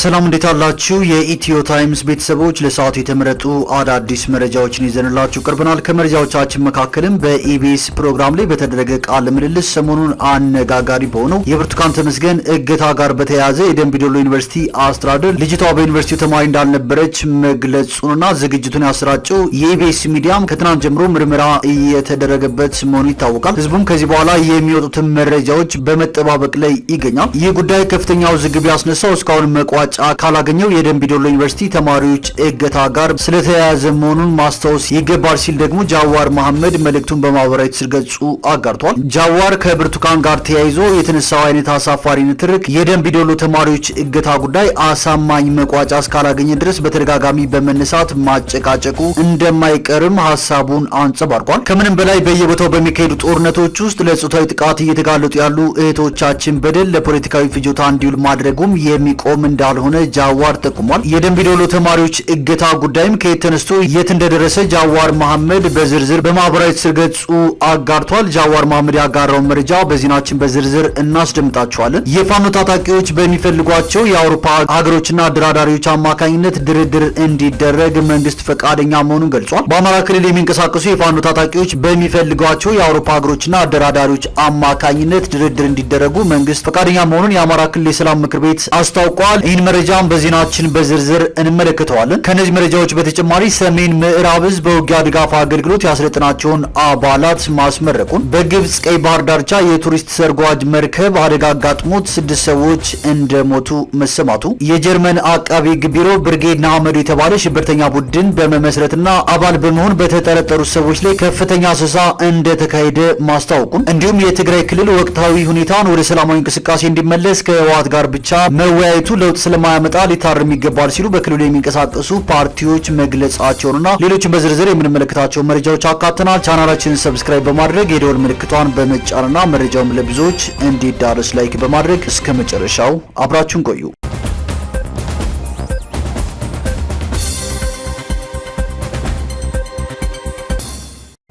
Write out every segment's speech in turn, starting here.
ሰላም እንዴት አላችሁ? የኢትዮ ታይምስ ቤተሰቦች ለሰዓቱ የተመረጡ አዳዲስ መረጃዎችን ይዘንላችሁ ቀርበናል። ከመረጃዎቻችን መካከልም በኢቢኤስ ፕሮግራም ላይ በተደረገ ቃለ ምልልስ ሰሞኑን አነጋጋሪ በሆነው የብርቱካን ተመስገን እገታ ጋር በተያያዘ የደንቢ ዶሎ ዩኒቨርሲቲ አስተዳደር ልጅቷ በዩኒቨርሲቲው ተማሪ እንዳልነበረች መግለጹንና ዝግጅቱን ያሰራጨው የኢቢኤስ ሚዲያም ከትናንት ጀምሮ ምርመራ እየተደረገበት መሆኑ ይታወቃል። ህዝቡም ከዚህ በኋላ የሚወጡትን መረጃዎች በመጠባበቅ ላይ ይገኛል። ይህ ጉዳይ ከፍተኛ ውዝግብ ያስነሳው እስካሁን መቋጫ ካላገኘው የደንቢ ዶሎ ዩኒቨርሲቲ ተማሪዎች እገታ ጋር ስለተያያዘ መሆኑን ማስታወስ ይገባል ሲል ደግሞ ጃዋር መሐመድ መልእክቱን በማህበራዊ ትስስር ገጹ አጋርቷል። ጃዋር ከብርቱካን ጋር ተያይዞ የተነሳው አይነት አሳፋሪ ንትርክ የደንቢ ዶሎ ተማሪዎች እገታ ጉዳይ አሳማኝ መቋጫ እስካላገኘ ድረስ በተደጋጋሚ በመነሳት ማጨቃጨቁ እንደማይቀርም ሀሳቡን አንጸባርቋል። ከምንም በላይ በየቦታው በሚካሄዱ ጦርነቶች ውስጥ ለጾታዊ ጥቃት እየተጋለጡ ያሉ እህቶቻችን በደል ለፖለቲካዊ ፍጆታ እንዲውል ማድረጉም የሚቆም እንዳልሆነ ጃዋር ጠቁሟል። የደንቢ ዶሎ ተማሪዎች እገታ ጉዳይም ከየት ተነስቶ የት እንደደረሰ ጃዋር መሐመድ በዝርዝር በማህበራዊ ትስስር ገጹ አጋርቷል። ጃዋር መሐመድ ያጋራውን መረጃ በዜናችን በዝርዝር እናስደምጣቸዋለን። የፋኖ ታጣቂዎች በሚፈልጓቸው የአውሮፓ ሀገሮችና አደራዳሪዎች አማካኝነት ድርድር እንዲደረግ መንግስት ፈቃደኛ መሆኑን ገልጿል። በአማራ ክልል የሚንቀሳቀሱ የፋኖ ታጣቂዎች በሚፈልጓቸው የአውሮፓ ሀገሮችና አደራዳሪዎች አማካኝነት ድርድር እንዲደረጉ መንግስት ፈቃደኛ መሆኑን የአማራ ክልል የሰላም ምክር ቤት አስታውቋል። ይህን መረጃም በዜናችን በዝርዝር እንመለከተዋለን። ከነዚህ መረጃዎች በተጨማሪ ሰሜን ምዕራብ ዕዝ በውጊያ ድጋፍ አገልግሎት ያሰለጠናቸውን አባላት ማስመረቁን፣ በግብጽ ቀይ ባህር ዳርቻ የቱሪስት ሰርጓጅ መርከብ አደጋ አጋጥሞት 6 ሰዎች እንደሞቱ መሰማቱ፣ የጀርመን አቃቢ ሕግ ቢሮ ብርጌድ ንሓመዱ የተባለ ሽብርተኛ ቡድን በመመስረትና አባል በመሆን በተጠረጠሩ ሰዎች ላይ ከፍተኛ አሰሳ እንደተካሄደ ማስታወቁን፣ እንዲሁም የትግራይ ክልል ወቅታዊ ሁኔታን ወደ ሰላማዊ እንቅስቃሴ እንዲመለስ ከህወሓት ጋር ብቻ መወያየቱ ለውጥ ስለማያመጣ ሊታረም ይገባል ሲሉ በክልሉ የሚንቀሳቀሱ ፓርቲዎች መግለጻቸውንና ሌሎችን በዝርዝር የምንመለከታቸው መረጃዎች አካተናል። ቻናላችንን ሰብስክራይብ በማድረግ የደወል ምልክቷን በመጫንና መረጃውን ለብዙዎች እንዲዳረስ ላይክ በማድረግ እስከ መጨረሻው አብራችሁን ቆዩ።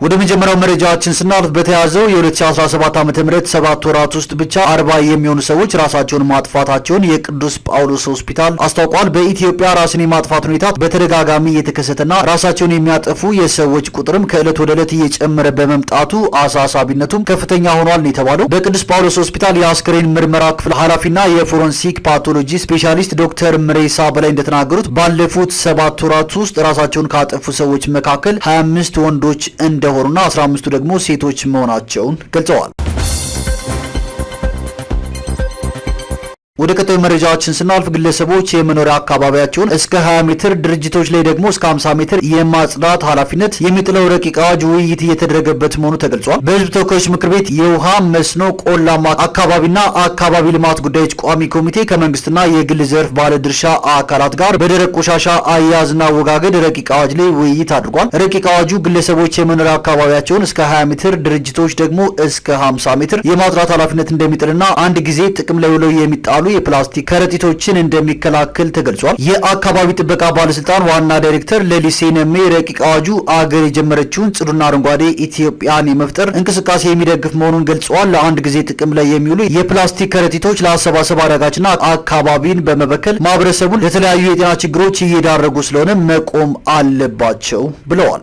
ወደ መጀመሪያው መረጃችን ስናልፍ በተያዘው የ2017 ዓ.ም 7 ወራት ውስጥ ብቻ 40 የሚሆኑ ሰዎች ራሳቸውን ማጥፋታቸውን የቅዱስ ጳውሎስ ሆስፒታል አስታውቋል። በኢትዮጵያ ራስን የማጥፋት ሁኔታ በተደጋጋሚ እየተከሰተና ራሳቸውን የሚያጠፉ የሰዎች ቁጥርም ከዕለት ወደ ዕለት እየጨመረ በመምጣቱ አሳሳቢነቱም ከፍተኛ ሆኗል ነው የተባለው። በቅዱስ ጳውሎስ ሆስፒታል የአስክሬን ምርመራ ክፍል ኃላፊና የፎረንሲክ ፓቶሎጂ ስፔሻሊስት ዶክተር ምሬሳ በላይ እንደተናገሩት ባለፉት 7 ወራት ውስጥ ራሳቸውን ካጠፉ ሰዎች መካከል 25 ወንዶች እንደሆኑና 15ቱ ደግሞ ሴቶች መሆናቸውን ገልጸዋል። ወደ ቀጣዩ መረጃችን ስናልፍ ግለሰቦች የመኖሪያ አካባቢያቸውን እስከ 20 ሜትር ድርጅቶች ላይ ደግሞ እስከ 50 ሜትር የማጽዳት ኃላፊነት የሚጥለው ረቂቅ አዋጅ ውይይት እየተደረገበት መሆኑ ተገልጿል። በሕዝብ ተወካዮች ምክር ቤት የውሃ መስኖ፣ ቆላማ አካባቢና አካባቢ ልማት ጉዳዮች ቋሚ ኮሚቴ ከመንግስትና የግል ዘርፍ ባለድርሻ አካላት ጋር በደረቅ ቆሻሻ አያያዝና አወጋገድ ረቂቅ አዋጅ ላይ ውይይት አድርጓል። ረቂቅ አዋጁ ግለሰቦች የመኖሪያ አካባቢያቸውን እስከ 20 ሜትር ድርጅቶች ደግሞ እስከ 50 ሜትር የማጽዳት ኃላፊነት እንደሚጥልና አንድ ጊዜ ጥቅም ላይ ውለው የሚጣሉ የፕላስቲክ ከረጢቶችን እንደሚከላከል ተገልጿል። የአካባቢ ጥበቃ ባለስልጣን ዋና ዳይሬክተር ለሊሴ ነሜ ረቂቅ አዋጁ አገር የጀመረችውን ጽዱና አረንጓዴ ኢትዮጵያን የመፍጠር እንቅስቃሴ የሚደግፍ መሆኑን ገልጸዋል። ለአንድ ጊዜ ጥቅም ላይ የሚውሉ የፕላስቲክ ከረጢቶች ለአሰባሰብ አዳጋችና አካባቢን በመበከል ማህበረሰቡን ለተለያዩ የጤና ችግሮች እየዳረጉ ስለሆነ መቆም አለባቸው ብለዋል።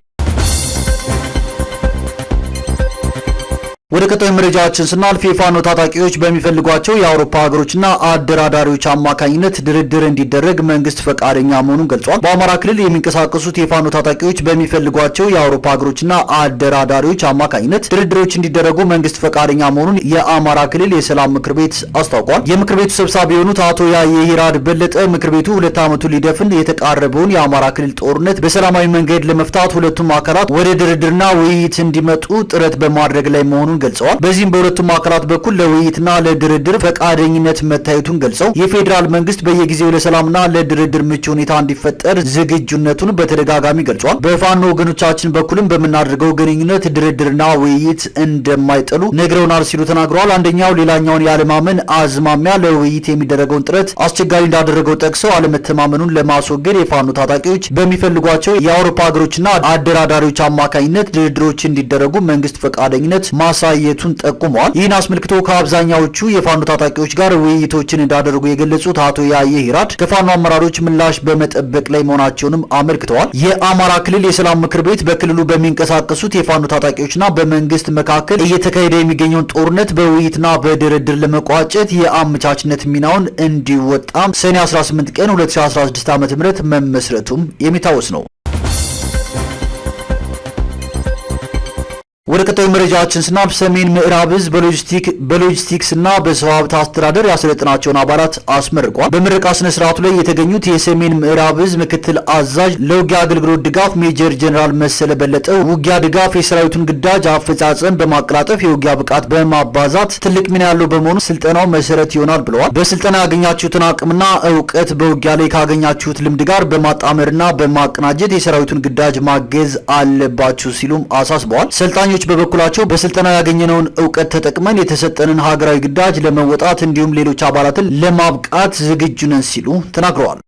ወደ ቀጣዩ መረጃችን ስናልፍ የፋኖ ታጣቂዎች በሚፈልጓቸው የአውሮፓ ሀገሮችና አደራዳሪዎች አማካኝነት ድርድር እንዲደረግ መንግስት ፈቃደኛ መሆኑን ገልጿል። በአማራ ክልል የሚንቀሳቀሱት የፋኖ ታጣቂዎች በሚፈልጓቸው የአውሮፓ ሀገሮችና አደራዳሪዎች አማካኝነት ድርድሮች እንዲደረጉ መንግስት ፈቃደኛ መሆኑን የአማራ ክልል የሰላም ምክር ቤት አስታውቋል። የምክር ቤቱ ሰብሳቢ የሆኑት አቶ ያየሂራድ በለጠ ምክር ቤቱ 2 ዓመቱን ሊደፍን የተቃረበውን የአማራ ክልል ጦርነት በሰላማዊ መንገድ ለመፍታት ሁለቱም አካላት ወደ ድርድርና ውይይት እንዲመጡ ጥረት በማድረግ ላይ መሆኑን ገልጸዋል። በዚህም በሁለቱም አካላት በኩል ለውይይትና ለድርድር ፈቃደኝነት መታየቱን ገልጸው የፌዴራል መንግስት በየጊዜው ለሰላምና ለድርድር ምቹ ሁኔታ እንዲፈጠር ዝግጁነቱን በተደጋጋሚ ገልጿል። በፋኖ ወገኖቻችን በኩልም በምናደርገው ግንኙነት ድርድርና ውይይት እንደማይጥሉ ነግረውናል ሲሉ ተናግረዋል። አንደኛው ሌላኛውን ያለማመን አዝማሚያ ለውይይት የሚደረገውን ጥረት አስቸጋሪ እንዳደረገው ጠቅሰው አለመተማመኑን ለማስወገድ የፋኖ ታጣቂዎች በሚፈልጓቸው የአውሮፓ ሀገሮችና አደራዳሪዎች አማካኝነት ድርድሮች እንዲደረጉ መንግስት ፈቃደኝነት ማሳ መቆየቱን ጠቁመዋል። ይህን አስመልክቶ ከአብዛኛዎቹ የፋኖ ታጣቂዎች ጋር ውይይቶችን እንዳደረጉ የገለጹት አቶ ያየ ሂራድ ከፋኖ አመራሮች ምላሽ በመጠበቅ ላይ መሆናቸውንም አመልክተዋል። የአማራ ክልል የሰላም ምክር ቤት በክልሉ በሚንቀሳቀሱት የፋኖ ታጣቂዎችና በመንግስት መካከል እየተካሄደ የሚገኘውን ጦርነት በውይይትና በድርድር ለመቋጨት የአመቻችነት ሚናውን እንዲወጣም ሰኔ 18 ቀን 2016 ዓ.ም መመስረቱም የሚታወስ ነው። ወደ ቀጣዩ መረጃችን ስናልፍ ሰሜን ምዕራብ ዕዝ በሎጂስቲክስ እና በሰው ሀብት አስተዳደር ያሰለጠናቸውን አባላት አስመርቋል። በምረቃ ስነ ስርዓቱ ላይ የተገኙት የሰሜን ምዕራብ ዕዝ ምክትል አዛዥ ለውጊያ አገልግሎት ድጋፍ ሜጀር ጀነራል መሰለ በለጠ ውጊያ ድጋፍ የሰራዊቱን ግዳጅ አፈጻጸም በማቀላጠፍ የውጊያ ብቃት በማባዛት ትልቅ ሚና ያለው በመሆኑ ስልጠናው መሰረት ይሆናል ብለዋል። በስልጠና ያገኛችሁትን አቅምና እውቀት በውጊያ ላይ ካገኛችሁት ልምድ ጋር በማጣመርና በማቀናጀት የሰራዊቱን ግዳጅ ማገዝ አለባችሁ ሲሉም አሳስበዋል። ሰልጣኞች በበኩላቸው በስልጠና ያገኘነውን እውቀት ተጠቅመን የተሰጠንን ሀገራዊ ግዳጅ ለመወጣት እንዲሁም ሌሎች አባላትን ለማብቃት ዝግጁ ነን ሲሉ ተናግረዋል።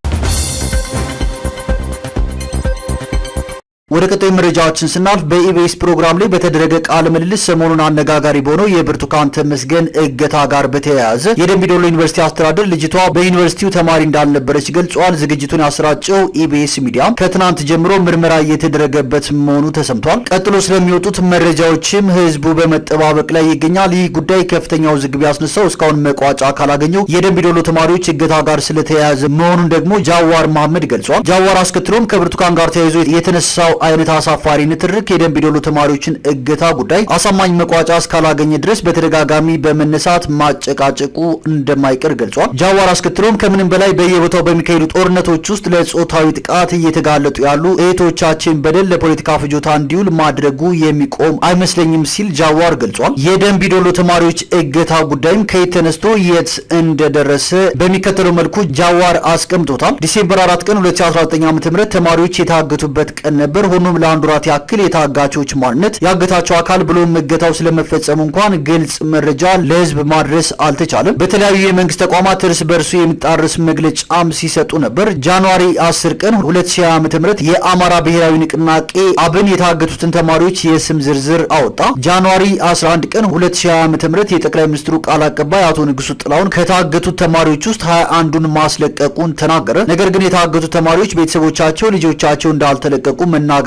ወደ ቀጣዩ መረጃችን ስናልፍ በኢቢኤስ ፕሮግራም ላይ በተደረገ ቃለ ምልልስ ሰሞኑን አነጋጋሪ በሆነው የብርቱካን ተመስገን እገታ ጋር በተያያዘ የደምቢ ዶሎ ዩኒቨርሲቲ አስተዳደር ልጅቷ በዩኒቨርሲቲው ተማሪ እንዳልነበረች ገልጿል። ዝግጅቱን ያሰራጨው ኢቢኤስ ሚዲያም ከትናንት ጀምሮ ምርመራ እየተደረገበት መሆኑ ተሰምቷል። ቀጥሎ ስለሚወጡት መረጃዎችም ህዝቡ በመጠባበቅ ላይ ይገኛል። ይህ ጉዳይ ከፍተኛ ውዝግብ ያስነሳው እስካሁን መቋጫ ካላገኘው የደምቢ ዶሎ ተማሪዎች እገታ ጋር ስለተያያዘ መሆኑን ደግሞ ጃዋር መሐመድ ገልጿል። ጃዋር አስከትሎም ከብርቱካን ጋር ተያይዞ የተነሳው አይነት አሳፋሪ ንትርክ የደምቢ ዶሎ ተማሪዎችን እገታ ጉዳይ አሳማኝ መቋጫ እስካላገኘ ድረስ በተደጋጋሚ በመነሳት ማጨቃጨቁ እንደማይቀር ገልጿል። ጃዋር አስከትሎም ከምንም በላይ በየቦታው በሚካሄዱ ጦርነቶች ውስጥ ለጾታዊ ጥቃት እየተጋለጡ ያሉ እህቶቻችን በደል ለፖለቲካ ፍጆታ እንዲውል ማድረጉ የሚቆም አይመስለኝም ሲል ጃዋር ገልጿል። የደምቢ ዶሎ ተማሪዎች እገታ ጉዳይም ከየት ተነስቶ የት እንደደረሰ በሚከተለው መልኩ ጃዋር አስቀምጦታል። ዲሴምበር 4 ቀን 2019 ዓ.ም ተማሪዎች የታገቱበት ቀን ነበር። ሆኖም ለአንድ ወራት ያክል የታጋቾች ማንነት ያገታቸው አካል ብሎም እገታው ስለመፈጸሙ እንኳን ግልጽ መረጃ ለህዝብ ማድረስ አልተቻለም። በተለያዩ የመንግስት ተቋማት እርስ በርሱ የሚጣርስ መግለጫም ሲሰጡ ነበር። ጃንዋሪ 10 ቀን 2020 ዓ.ም የአማራ ብሔራዊ ንቅናቄ አብን የታገቱትን ተማሪዎች የስም ዝርዝር አወጣ። ጃንዋሪ 11 ቀን 2020 ዓ.ም የጠቅላይ ሚኒስትሩ ቃል አቀባይ አቶ ንጉሱ ጥላሁን ከታገቱት ተማሪዎች ውስጥ 21ዱን ማስለቀቁን ተናገረ። ነገር ግን የታገቱት ተማሪዎች ቤተሰቦቻቸው ልጆቻቸው እንዳልተለቀቁ መናገራቸውን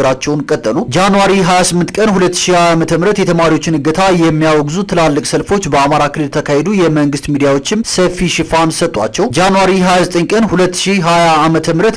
ቀጠሉ። ጃንዋሪ 28 ቀን 2020 ዓ.ም የተማሪዎችን እገታ የሚያወግዙ ትላልቅ ሰልፎች በአማራ ክልል ተካሄዱ። የመንግስት ሚዲያዎችም ሰፊ ሽፋን ሰጧቸው። ጃንዋሪ 29 ቀን 2020 ዓ.ም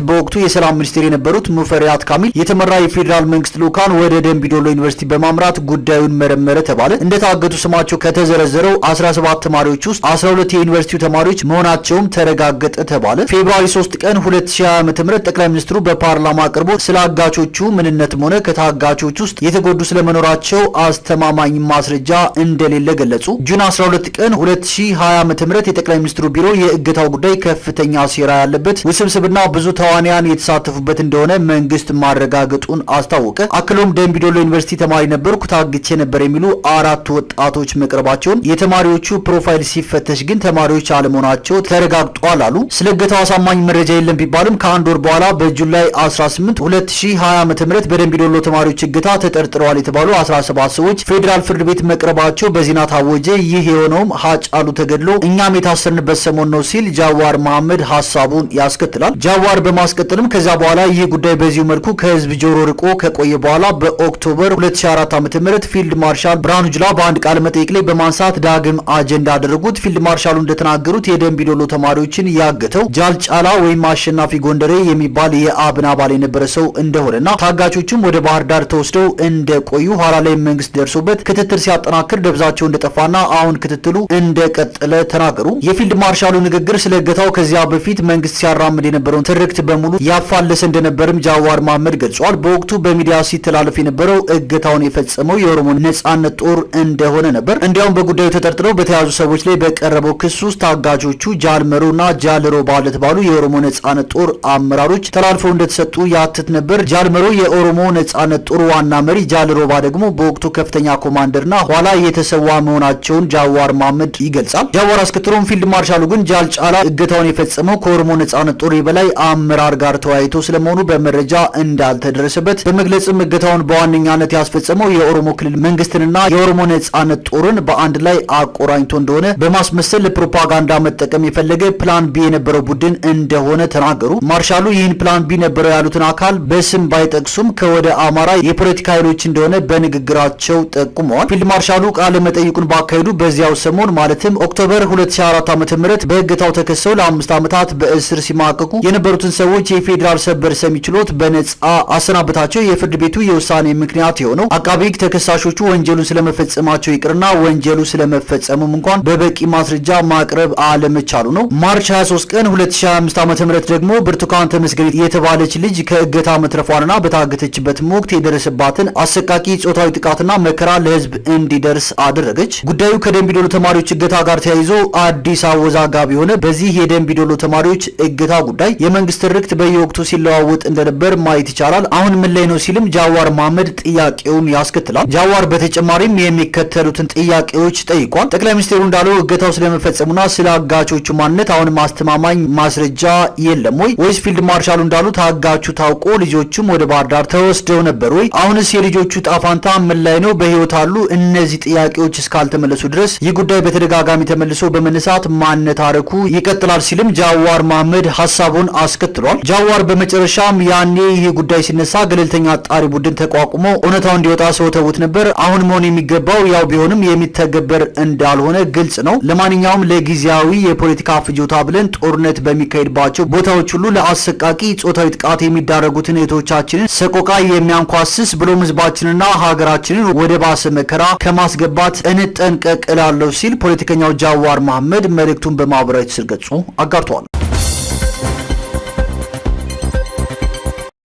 በወቅቱ የሰላም ሚኒስቴር የነበሩት ሙፈሪያት ካሚል የተመራ የፌዴራል መንግስት ልኡካን ወደ ደምቢ ዶሎ ዩኒቨርሲቲ በማምራት ጉዳዩን መረመረ ተባለ። እንደታገቱ ስማቸው ከተዘረዘረው 17 ተማሪዎች ውስጥ 12 የዩኒቨርሲቲው ተማሪዎች መሆናቸውም ተረጋገጠ ተባለ። ፌብሩዋሪ 3 ቀን 2020 ዓ.ም ጠቅላይ ሚኒስትሩ በፓርላማ አቅርቦ ስለ አጋቾቹ ምንነትም ሆነ ከታጋቾች ውስጥ የተጎዱ ስለመኖራቸው አስተማማኝ ማስረጃ እንደሌለ ገለጹ። ጁን 12 ቀን 2020 ዓ.ም የጠቅላይ ሚኒስትሩ ቢሮ የእገታው ጉዳይ ከፍተኛ ሴራ ያለበት ውስብስብና ብዙ ተዋንያን የተሳተፉበት እንደሆነ መንግስት ማረጋገጡን አስታወቀ። አክሎም ደምቢ ዶሎ ዩኒቨርሲቲ ተማሪ ነበርኩ፣ ታግቼ ነበር የሚሉ 4 ወጣቶች መቅረባቸውን፣ የተማሪዎቹ ፕሮፋይል ሲፈተሽ ግን ተማሪዎች አለመሆናቸው ተረጋግጧል አሉ። ስለ እገታው አሳማኝ መረጃ የለም ቢባልም ከአንድ ወር በኋላ በጁላይ 18 2020 ዓ.ም በደምቢ ዶሎ ተማሪዎች እገታ ተጠርጥረዋል የተባሉ 17 ሰዎች ፌዴራል ፍርድ ቤት መቅረባቸው በዜና ታወጀ። ይህ የሆነውም ሀጫሉ ተገድሎ እኛም የታሰርንበት ሰሞን ነው ሲል ጃዋር መሐመድ ሀሳቡን ያስከትላል። ጃዋር በማስቀጠልም ከዛ በኋላ ይህ ጉዳይ በዚሁ መልኩ ከህዝብ ጆሮ ርቆ ከቆየ በኋላ በኦክቶበር 2004 ዓ.ም ፊልድ ማርሻል ብርሃኑ ጁላ በአንድ ቃለ መጠይቅ ላይ በማንሳት ዳግም አጀንዳ አደረጉት። ፊልድ ማርሻሉ እንደተናገሩት የደምቢ ዶሎ ተማሪዎችን ያገተው ጃልጫላ ወይም አሸናፊ ጎንደሬ የሚባል የአብን አባል የነበረ ሰው እንደሆነና ታጋቾቹም ወደ ባህር ዳር ተወስደው እንደቆዩ ኋላ ላይ መንግስት ደርሶበት ክትትል ሲያጠናክር ደብዛቸው እንደጠፋና አሁን ክትትሉ እንደቀጠለ ተናገሩ። የፊልድ ማርሻሉ ንግግር ስለ እገታው ከዚያ በፊት መንግስት ሲያራምድ የነበረውን ትርክት በሙሉ ያፋለሰ እንደነበርም ጃዋር መሐመድ ገልጿል። በወቅቱ በሚዲያ ሲተላለፍ የነበረው እገታውን የፈጸመው የኦሮሞ ነጻነት ጦር እንደሆነ ነበር። እንዲያውም በጉዳዩ ተጠርጥረው በተያዙ ሰዎች ላይ በቀረበው ክስ ውስጥ ታጋቾቹ ጃልመሮና ጃልሮ ባለ ተባሉ የኦሮሞ ነጻነት ጦር አመራሮች ተላልፈው እንደተሰጡ ያትት ነበር። ጃልመሮ የኦሮሞ ነጻነት ጦር ዋና መሪ ጃል ሮባ ደግሞ በወቅቱ ከፍተኛ ኮማንደርና ኋላ የተሰዋ መሆናቸውን ጃዋር መሐመድ ይገልጻል። ጃዋር አስከትሎም ፊልድ ማርሻሉ ግን ጃል ጫላ እገታውን የፈጸመው ከኦሮሞ ነጻነት ጦር የበላይ አመራር ጋር ተወያይቶ ስለመሆኑ በመረጃ እንዳልተደረሰበት በመግለጽም እገታውን በዋነኛነት ያስፈጸመው የኦሮሞ ክልል መንግስትንና የኦሮሞ ነጻነት ጦርን በአንድ ላይ አቆራኝቶ እንደሆነ በማስመሰል ለፕሮፓጋንዳ መጠቀም የፈለገ ፕላን ቢ የነበረው ቡድን እንደሆነ ተናገሩ። ማርሻሉ ይህን ፕላን ቢ ነበረው ያሉትን አካል በስም ባይጠቅሱም ከወደ አማራ የፖለቲካ ኃይሎች እንደሆነ በንግግራቸው ጠቁመዋል። ፊልድ ማርሻሉ ቃለ መጠይቁን ባካሄዱ በዚያው ሰሞን ማለትም ኦክቶበር 2004 ዓ.ም በእገታው ተከሰው ለ5 ዓመታት በእስር ሲማቀቁ የነበሩትን ሰዎች የፌዴራል ሰበር ሰሚ ችሎት በነጻ አሰናበታቸው። የፍርድ ቤቱ የውሳኔ ምክንያት የሆነው አቃቤ ሕግ ተከሳሾቹ ወንጀሉን ስለመፈጸማቸው ይቅርና ወንጀሉ ስለመፈጸሙም እንኳን በበቂ ማስረጃ ማቅረብ አለመቻሉ ነው። ማርች 23 ቀን 2025 ዓ.ም ደግሞ ብርቱካን ተመስገን የተባለች ልጅ ከእገታ መትረፏንና በታገተችበትም ወቅት የደረሰባትን አሰቃቂ ጾታዊ ጥቃትና መከራ ለሕዝብ እንዲደርስ አደረገች። ጉዳዩ ከደምቢዶሎ ተማሪዎች እገታ ጋር ተያይዞ አዲስ አወዛጋቢ ሆነ። በዚህ የደምቢዶሎ ተማሪዎች እገታ ጉዳይ የመንግስት ትርክት በየወቅቱ ሲለዋወጥ እንደነበር ማየት ይቻላል። አሁን ምን ላይ ነው ሲልም ጃዋር መሐመድ ጥያቄውን ያስከትላል። ጃዋር በተጨማሪም የሚከተሉትን ጥያቄዎች ጠይቋል። ጠቅላይ ሚኒስትሩ እንዳለው እገታው ስለመፈጸሙና ስለ አጋቾቹ ማንነት አሁንም አስተማማኝ ማስረጃ የለም ወይ? ወይስ ፊልድ ማርሻሉ እንዳሉት አጋቹ ታውቆ ልጆቹም ወደ ባህር ዳር ተወስደው ነበር ወይ? አሁንስ የልጆቹ ጣፋንታ ምን ላይ ነው? በህይወት አሉ? እነዚህ ጥያቄዎች እስካልተመለሱ ድረስ ይህ ጉዳይ በተደጋጋሚ ተመልሶ በመነሳት ማነታረኩ ይቀጥላል ሲልም ጃዋር መሐመድ ሐሳቡን አስከትሏል። ጃዋር በመጨረሻም ያኔ ይህ ጉዳይ ሲነሳ ገለልተኛ አጣሪ ቡድን ተቋቁሞ እውነታው እንዲወጣ ሰው ተውት ነበር። አሁን መሆን የሚገባው ያው ቢሆንም የሚተገበር እንዳልሆነ ግልጽ ነው። ለማንኛውም ለጊዜያዊ የፖለቲካ ፍጆታ ብለን ጦርነት በሚካሄድባቸው ቦታዎች ሁሉ ለአሰቃቂ ጾታዊ ጥቃት የሚዳረጉትን እህቶቻችንን ሰቆቃ የሚያንኳስስ ብሎም ህዝባችንና ሀገራችንን ወደ ባሰ መከራ ከማስገባት እንጠንቀቅ እላለሁ ሲል ፖለቲከኛው ጃዋር መሐመድ መልእክቱን በማህበራዊ ትስስር ገጹ አጋርቷል።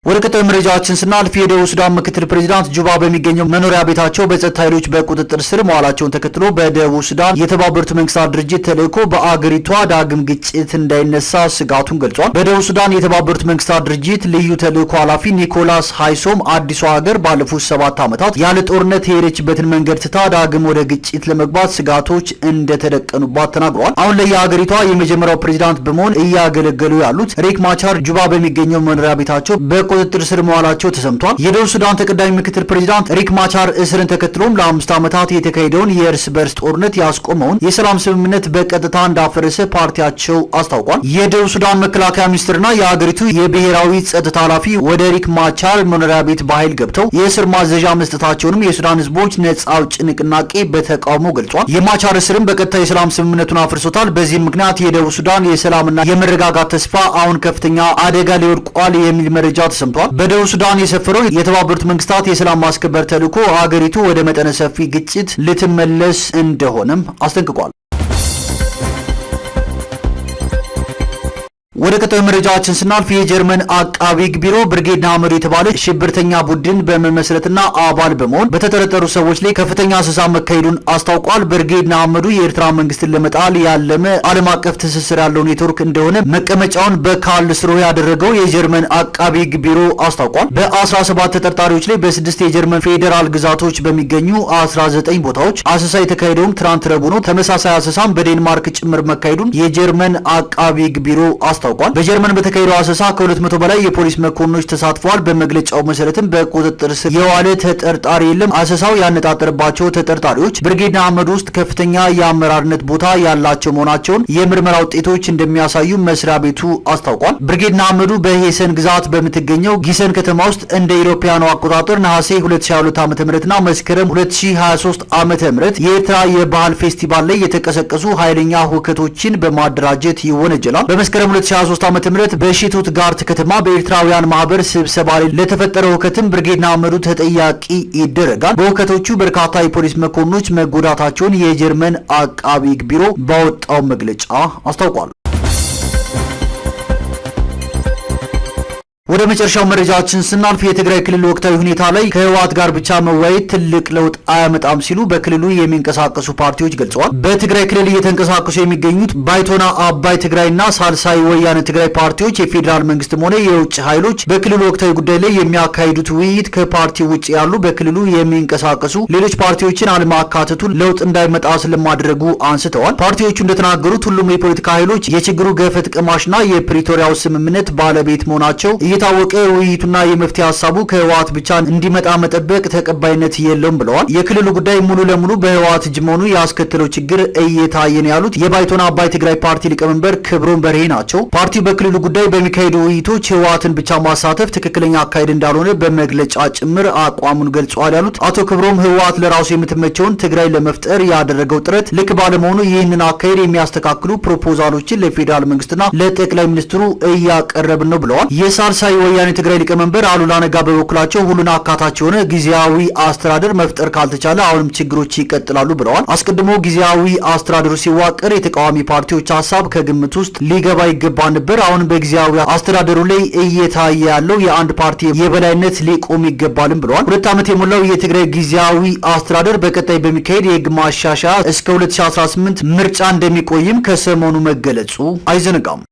ወደ ቀጣዩ መረጃችን ስናልፍ የደቡብ ሱዳን ምክትል ፕሬዚዳንት ጁባ በሚገኘው መኖሪያ ቤታቸው በጸጥታ ኃይሎች በቁጥጥር ስር መዋላቸውን ተከትሎ በደቡብ ሱዳን የተባበሩት መንግስታት ድርጅት ተልዕኮ በአገሪቷ ዳግም ግጭት እንዳይነሳ ስጋቱን ገልጿል። በደቡብ ሱዳን የተባበሩት መንግስታት ድርጅት ልዩ ተልዕኮ ኃላፊ ኒኮላስ ሃይሶም አዲሷ ሀገር ባለፉት 7 ዓመታት ያለ ጦርነት የሄደችበትን መንገድ ትታ ዳግም ወደ ግጭት ለመግባት ስጋቶች እንደተደቀኑባት ተናግረዋል። አሁን ላይ የሀገሪቷ የመጀመሪያው ፕሬዚዳንት በመሆን እያገለገሉ ያሉት ሪክ ማቻር ጁባ በሚገኘው መኖሪያ ቤታቸው ቁጥጥር ስር መዋላቸው ተሰምቷል። የደቡብ ሱዳን ተቀዳሚ ምክትል ፕሬዚዳንት ሪክ ማቻር እስርን ተከትሎም ለ5 ዓመታት የተካሄደውን የእርስ በርስ ጦርነት ያስቆመውን የሰላም ስምምነት በቀጥታ እንዳፈረሰ ፓርቲያቸው አስታውቋል። የደቡብ ሱዳን መከላከያ ሚኒስትርና የሀገሪቱ የብሔራዊ ጸጥታ ኃላፊ ወደ ሪክ ማቻር መኖሪያ ቤት በኃይል ገብተው የእስር ማዘዣ መስጠታቸውንም የሱዳን ህዝቦች ነጻ አውጪ ንቅናቄ በተቃውሞ ገልጿል። የማቻር እስርም በቀጥታ የሰላም ስምምነቱን አፍርሶታል። በዚህም ምክንያት የደቡብ ሱዳን የሰላምና የመረጋጋት ተስፋ አሁን ከፍተኛ አደጋ ላይ ወድቋል የሚል መረጃ ተሰምቷል። በደቡብ ሱዳን የሰፈረው የተባበሩት መንግስታት የሰላም ማስከበር ተልዕኮ አገሪቱ ወደ መጠነ ሰፊ ግጭት ልትመለስ እንደሆነም አስጠንቅቋል። ወደ ቀጣዩ መረጃችን ስናልፍ የጀርመን አቃቢ ሕግ ቢሮ ብርጌድ ንሓመዱ የተባለ ሽብርተኛ ቡድን በመመስረትና አባል በመሆን በተጠረጠሩ ሰዎች ላይ ከፍተኛ አሰሳ መካሄዱን አስታውቋል። ብርጌድ ንሓመዱ የኤርትራ መንግስትን ለመጣል ያለመ ዓለም አቀፍ ትስስር ያለው ኔትወርክ እንደሆነ መቀመጫውን በካርልስሩሄ ያደረገው የጀርመን አቃቢ ሕግ ቢሮ አስታውቋል። በ17 ተጠርጣሪዎች ላይ በ6 የጀርመን ፌዴራል ግዛቶች በሚገኙ 19 ቦታዎች አሰሳ የተካሄደውም ትናንት ረቡዕ ነው። ተመሳሳይ አሰሳም በዴንማርክ ጭምር መካሄዱን የጀርመን አቃቢ ሕግ ቢሮ አስታውቋል። በጀርመን በተካሄደው አሰሳ ከ200 በላይ የፖሊስ መኮንኖች ተሳትፈዋል። በመግለጫው መሰረትም በቁጥጥር ስር የዋለ ተጠርጣሪ የለም። አሰሳው ያነጣጠረባቸው ተጠርጣሪዎች ብርጌድ ንሓመዱ ውስጥ ከፍተኛ የአመራርነት ቦታ ያላቸው መሆናቸውን የምርመራ ውጤቶች እንደሚያሳዩ መስሪያ ቤቱ አስታውቋል። ብርጌድ ንሓመዱ በሄሰን ግዛት በምትገኘው ጊሰን ከተማ ውስጥ እንደ ኢሮፓያኑ አቆጣጠር ነሐሴ 2022 ዓ.ም መስከረም 2023 ዓ.ም የኤርትራ የባህል ፌስቲቫል ላይ የተቀሰቀሱ ኃይለኛ ሁከቶችን በማደራጀት ይወነጀላል። በመስከረም 2023 ዓ.ም በሽቱትጋርት ከተማ በኤርትራውያን ማህበር ስብሰባ ላይ ለተፈጠረው ሁከትም ብርጌድ ንሓመዱ ተጠያቂ ይደረጋል። በሁከቶቹ በርካታ የፖሊስ መኮንኖች መጎዳታቸውን የጀርመን አቃቢ ሕግ ቢሮ ባወጣው መግለጫ አስታውቋል። ወደ መጨረሻው መረጃችን ስናልፍ የትግራይ ክልል ወቅታዊ ሁኔታ ላይ ከህወሓት ጋር ብቻ መወያየት ትልቅ ለውጥ አያመጣም ሲሉ በክልሉ የሚንቀሳቀሱ ፓርቲዎች ገልጸዋል። በትግራይ ክልል እየተንቀሳቀሱ የሚገኙት ባይቶና አባይ ትግራይና ሳልሳይ ወያነ ትግራይ ፓርቲዎች የፌዴራል መንግስትም ሆነ የውጭ ኃይሎች በክልሉ ወቅታዊ ጉዳይ ላይ የሚያካሂዱት ውይይት ከፓርቲው ውጭ ያሉ በክልሉ የሚንቀሳቀሱ ሌሎች ፓርቲዎችን አለማካተቱን ለውጥ እንዳይመጣ ስለማድረጉ አንስተዋል። ፓርቲዎቹ እንደተናገሩት ሁሉም የፖለቲካ ኃይሎች የችግሩ ገፈት ቀማሽና የፕሪቶሪያው ስምምነት ባለቤት መሆናቸው እየታወቀ ውይይቱና የመፍትሄ ሀሳቡ ከህወሓት ብቻ እንዲመጣ መጠበቅ ተቀባይነት የለውም ብለዋል። የክልሉ ጉዳይ ሙሉ ለሙሉ በህወሓት እጅ መሆኑ ያስከተለው ችግር እየታየ ነው ያሉት የባይቶና አባይ ትግራይ ፓርቲ ሊቀመንበር ክብሮም በርሄ ናቸው። ፓርቲው በክልሉ ጉዳይ በሚካሄዱ ውይይቶች ህወሓትን ብቻ ማሳተፍ ትክክለኛ አካሄድ እንዳልሆነ በመግለጫ ጭምር አቋሙን ገልጿል ያሉት አቶ ክብሮም ህወሓት ለራሱ የምትመቸውን ትግራይ ለመፍጠር ያደረገው ጥረት ልክ ባለመሆኑ ይህንን አካሄድ የሚያስተካክሉ ፕሮፖዛሎችን ለፌዴራል መንግስትና ለጠቅላይ ሚኒስትሩ እያቀረብን ነው ብለዋል። የሳልሳይ ወያኔ ትግራይ ሊቀመንበር አሉላ ነጋ በበኩላቸው ሁሉን አካታች የሆነ ጊዜያዊ አስተዳደር መፍጠር ካልተቻለ አሁንም ችግሮች ይቀጥላሉ ብለዋል። አስቀድሞ ጊዜያዊ አስተዳደሩ ሲዋቀር የተቃዋሚ ፓርቲዎች ሀሳብ ከግምት ውስጥ ሊገባ ይገባ ነበር። አሁን በጊዜያዊ አስተዳደሩ ላይ እየታየ ያለው የአንድ ፓርቲ የበላይነት ሊቆም ይገባልም ብለዋል። 2 ዓመት የሞላው የትግራይ ጊዜያዊ አስተዳደር በቀጣይ በሚካሄድ የህግ ማሻሻያ እስከ 2018 ምርጫ እንደሚቆይም ከሰሞኑ መገለጹ አይዘነጋም።